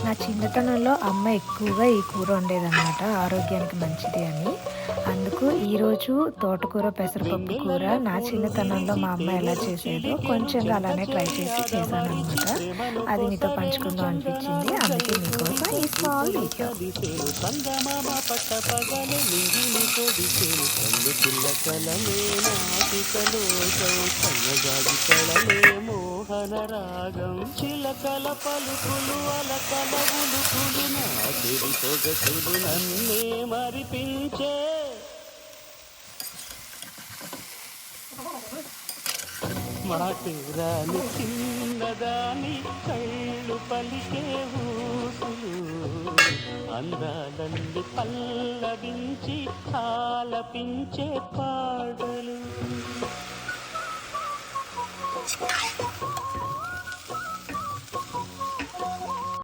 నా చిన్నతనంలో అమ్మ ఎక్కువగా ఈ కూర వండేదనమాట, ఆరోగ్యానికి మంచిది అని. అందుకు ఈరోజు తోటకూర పెసరపప్పు కూర నా చిన్నతనంలో మా అమ్మ ఎలా చేసేదో కొంచెంగా అలానే ట్రై చేసి చేశాననమాట. అది మీతో పంచుకుందాం అనిపించింది. అందుకే మీకోసం ఈ స్మాల్ వీడియో. రాగం చిలకల పలుకులు అలకల ఉలుకులు నాటిరి సొగసులు నన్నే మరిపించే మాటేరాని చిన్నదాని కళ్ళు పలికే ఊసులు అందాలల్లి పల్లవించి ఆలపించే పాటలు